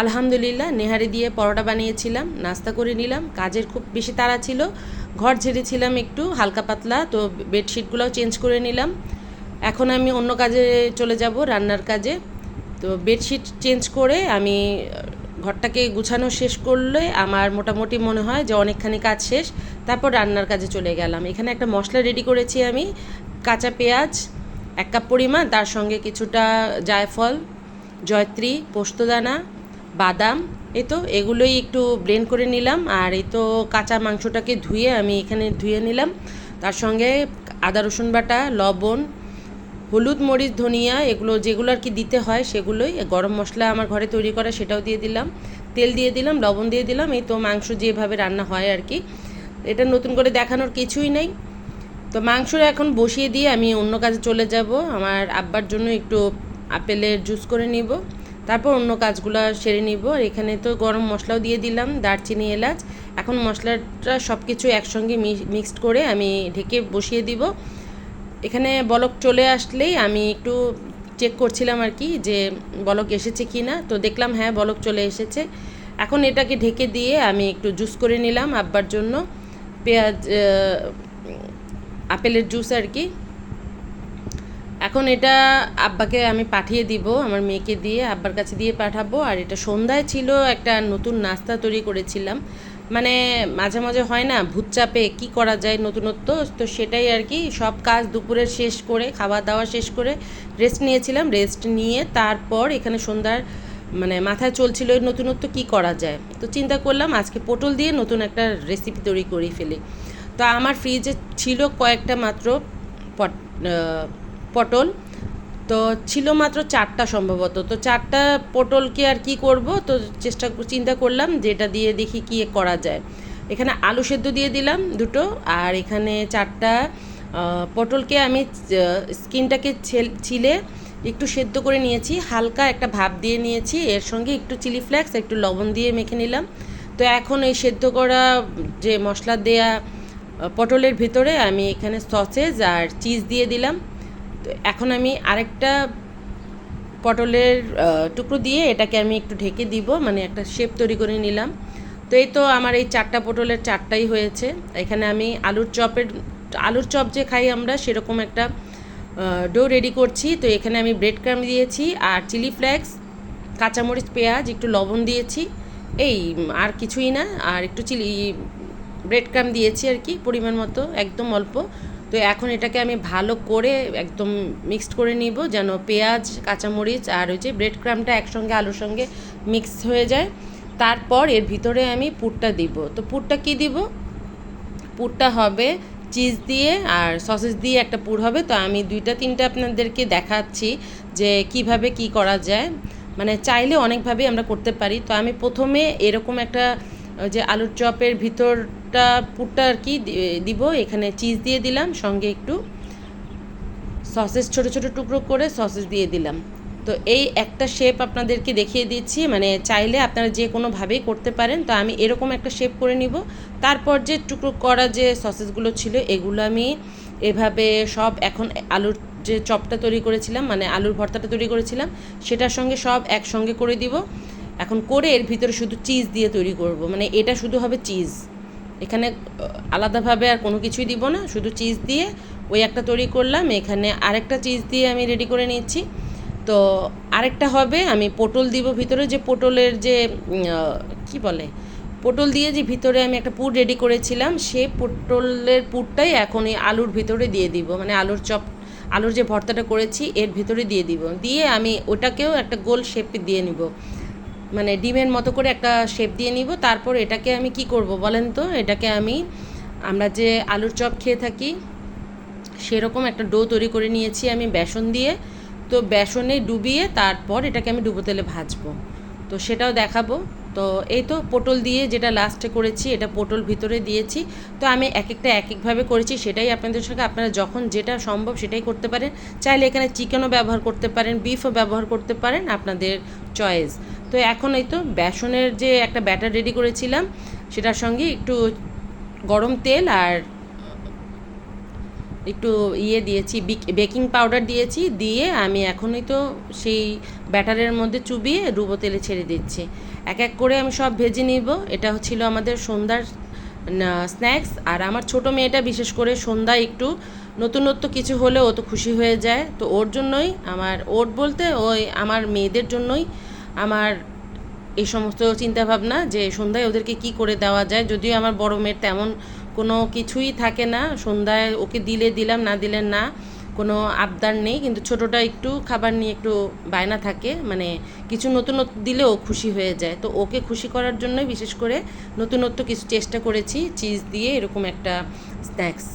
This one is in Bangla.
আলহামদুলিল্লাহ নেহারি দিয়ে পরোটা বানিয়েছিলাম, নাস্তা করে নিলাম। কাজের খুব বেশি তাড়া ছিল, ঘর ঝেড়েছিলাম একটু হালকা পাতলা, তো বেডশিটগুলোও চেঞ্জ করে নিলাম। এখন আমি অন্য কাজে চলে যাব, রান্নার কাজে। তো বেডশিট চেঞ্জ করে আমি ঘরটাকে গুছানো শেষ করলে আমার মোটামুটি মনে হয় যে অনেকখানি কাজ শেষ। তারপর রান্নার কাজে চলে গেলাম। এখানে একটা মশলা রেডি করেছি আমি, কাঁচা পেঁয়াজ 1 কাপ পরিমাণ, তার সঙ্গে কিছুটা জায়ফল, জয়ত্রী, পোস্তদানা, বাদাম, এই তো এগুলোই একটু ব্লেন্ড করে নিলাম। আর এই তো কাঁচা মাংসটাকে ধুয়ে আমি এখানে ধুয়ে নিলাম। তার সঙ্গে আদা রসুন বাটা, লবণ, হলুদ, মরিচ, ধনিয়া, এগুলো যেগুলো আর কি দিতে হয় সেগুলোই। গরম মশলা আমার ঘরে তৈরি করা, সেটাও দিয়ে দিলাম। তেল দিয়ে দিলাম, লবণ দিয়ে দিলাম। এই তো মাংস যেভাবে রান্না হয় আর কি, এটা নতুন করে দেখানোর কিছুই নেই। তো মাংস এখন বসিয়ে দিয়ে আমি অন্য কাজে চলে যাব। আমার আব্বার জন্য একটু আপেলের জুস করে নিব, তারপর অন্য কাজগুলো সেরে নিব। আর এখানে তো গরম মশলাও দিয়ে দিলাম, দারচিনি, এলাচ। এখন মশলাটা সব কিছু একসঙ্গে মিক্সড করে আমি ঢেকে বসিয়ে দিব। এখানে বলক চলে আসলেই আমি একটু চেক করছিলাম আর কি, যে বলক এসেছে কি না। তো দেখলাম হ্যাঁ, বলক চলে এসেছে। এখন এটাকে ঢেকে দিয়ে আমি একটু জুস করে নিলাম আব্বার জন্য, পেঁয়াজ, আপেলের জুস আর কি। এখন এটা আব্বাকে আমি পাঠিয়ে দিব, আমার মেয়েকে দিয়ে আব্বার কাছে দিয়ে পাঠাবো। আর এটা সন্ধ্যায় ছিল, একটা নতুন নাস্তা তৈরি করেছিলাম। মানে মাঝে মাঝে হয় না, ভূত চাপে কী করা যায় নতুনত্ব, তো সেটাই আর কি। সব কাজ দুপুরের শেষ করে, খাওয়া দাওয়া শেষ করে রেস্ট নিয়েছিলাম। রেস্ট নিয়ে তারপর এখানে সন্ধ্যার মানে মাথায় চলছিল নতুনত্ব কী করা যায়। তো চিন্তা করলাম আজকে পটল দিয়ে নতুন একটা রেসিপি তৈরি করে ফেলি। তো আমার ফ্রিজে ছিল কয়েকটা মাত্র পট পটল, তো ছিল মাত্র 4টা সম্ভবত। তো 4টা পটলকে আর কি করব, তো চিন্তা করলাম যে এটা দিয়ে দেখি কী করা যায়। এখানে আলু সেদ্ধ দিয়ে দিলাম 2টো। আর এখানে 4টা পটলকে আমি স্কিনটাকে ছিলে একটু সেদ্ধ করে নিয়েছি, হালকা একটা ভাপ দিয়ে নিয়েছি। এর সঙ্গে একটু চিলি ফ্লেক্স, একটু লবণ দিয়ে মেখে নিলাম। তো এখন এই সেদ্ধ করা যে মশলা দেয়া পটলের ভিতরে আমি এখানে সসেজ আর চিজ দিয়ে দিলাম। তো এখন আমি আরেকটা পটলের টুকরো দিয়ে এটাকে আমি একটু ঢেকে দিব, মানে একটা শেপ তৈরি করে নিলাম। তো এই তো আমার এই 4টা পটলের 4টাই হয়েছে। এখানে আমি আলুর চপ যে খাই আমরা সেরকম একটা ডো রেডি করছি। তো এখানে আমি ব্রেড ক্রাম্ব দিয়েছি আর চিলি ফ্লেক্স, কাঁচামরিচ, পেঁয়াজ, একটু লবণ দিয়েছি, এই আর কিছুই না। আর একটু ব্রেড ক্রাম্ব দিয়েছি আর কি, পরিমাণ মতো, একদম অল্প। তো এখন এটাকে আমি ভালো করে একদম মিক্সড করে নিব, যেন পেঁয়াজ, কাঁচামরিচ আর ওই যে ব্রেড ক্রাম্বটা একসঙ্গে আলুর সঙ্গে মিক্স হয়ে যায়। তারপর এর ভিতরে আমি পুরটা দিব। তো পুরটা কি দিব? পুরটা হবে চিজ দিয়ে আর সসেস দিয়ে একটা পুর হবে। তো আমি 2টা 3টা আপনাদেরকে দেখাচ্ছি যে কিভাবে কি করা যায়। মানে চাইলে অনেকভাবেই আমরা করতে পারি। তো আমি প্রথমে এরকম একটা যে আলুর চপের ভিতরটা পুরটা আর কি দিব। এখানে চিজ দিয়ে দিলাম, সঙ্গে একটু সসেস ছোটো ছোটো টুকরো করে সসেস দিয়ে দিলাম। তো এই একটা শেপ আপনাদেরকে দেখিয়ে দিচ্ছি, মানে চাইলে আপনারা যে কোনোভাবেই করতে পারেন। তো আমি এরকম একটা শেপ করে নিব। তারপর যে টুকরো করা যে সসেসগুলো ছিল এগুলো আমি এভাবে সব এখন আলুর যে চপটা তৈরি করেছিলাম, মানে আলুর ভর্তাটা তৈরি করেছিলাম, সেটার সঙ্গে সব একসঙ্গে করে দিব। এখন করে এর ভিতরে শুধু চিজ দিয়ে তৈরি করব, মানে এটা শুধু হবে চিজ। এখানে আলাদাভাবে আর কোনো কিছুই দিব না, শুধু চিজ দিয়ে ওই একটা তৈরি করলাম। এখানে আরেকটা চিজ দিয়ে আমি রেডি করে নিচ্ছি। তো আরেকটা হবে আমি পটল দিব ভিতরে, যে পটলের যে কি বলে, পটল দিয়ে যে ভিতরে আমি একটা পুর রেডি করেছিলাম, সেই পটলের পুরটাই এখন এই আলুর ভিতরে দিয়ে দিব, মানে আলুর যে ভর্তাটা করেছি এর ভিতরে দিয়ে দিব। দিয়ে আমি ওটাকেও একটা গোল শেপ দিয়ে নিব, মানে ডিমের মতো করে একটা শেপ দিয়ে নিব। তারপর এটাকে আমি কি করব বলেন তো, এটাকে আমরা যে আলুর চপ খেয়ে থাকি সেরকম একটা ডো তৈরি করে নিয়েছি আমি বেসন দিয়ে। তো বেসনে ডুবিয়ে তারপর এটাকে আমি ডুবো তেলে ভাজবো, তো সেটাও দেখাবো। তো এই তো পটল দিয়ে যেটা লাস্টে করেছি, এটা পটল ভিতরে দিয়েছি। তো আমি এক একভাবে করেছি, সেটাই আপনাদের সঙ্গে, আপনারা যখন যেটা সম্ভব সেটাই করতে পারেন। চাইলে এখানে চিকেনও ব্যবহার করতে পারেন, বিফও ব্যবহার করতে পারেন, আপনাদের চয়েস। তো এখন এই তো বেসনের যে একটা ব্যাটার রেডি করেছিলাম, সেটার সঙ্গে একটু গরম তেল আর একটু ইয়ে দিয়েছি, বেকিং পাউডার দিয়েছি, দিয়ে আমি এখনই তো সেই ব্যাটারের মধ্যে চুবিয়ে ডুবো তেলে ছেড়ে দিচ্ছি। এক এক করে আমি সব ভেজে নিব। এটা হচ্ছিল আমাদের সন্ধ্যার স্ন্যাক্স। আর আমার ছোট মেয়েটা বিশেষ করে সন্ধ্যায় একটু নতুনত্ব কিছু হলে ও তো খুশি হয়ে যায়, তো ওর জন্যই ওর বলতে ওই আমার মেয়েদের জন্যই আমার এই সমস্ত চিন্তাভাবনা যে সন্ধ্যায় ওদেরকে কি করে দেওয়া যায়। যদিও আমার বড় মেয়ের তেমন কোনো কিছুই থাকে না, সন্ধ্যায় ওকে দিলে দিলাম, না দিলে না, কোনো আবদার নেই। কিন্তু ছোটোটা একটু খাবার নিয়ে একটু বায়না থাকে, মানে কিছু নতুনত্ব দিলে ও খুশি হয়ে যায়। তো ওকে খুশি করার জন্যই বিশেষ করে নতুনত্ব কিছু চেষ্টা করেছি চিজ দিয়ে এরকম একটা স্ন্যাক্স।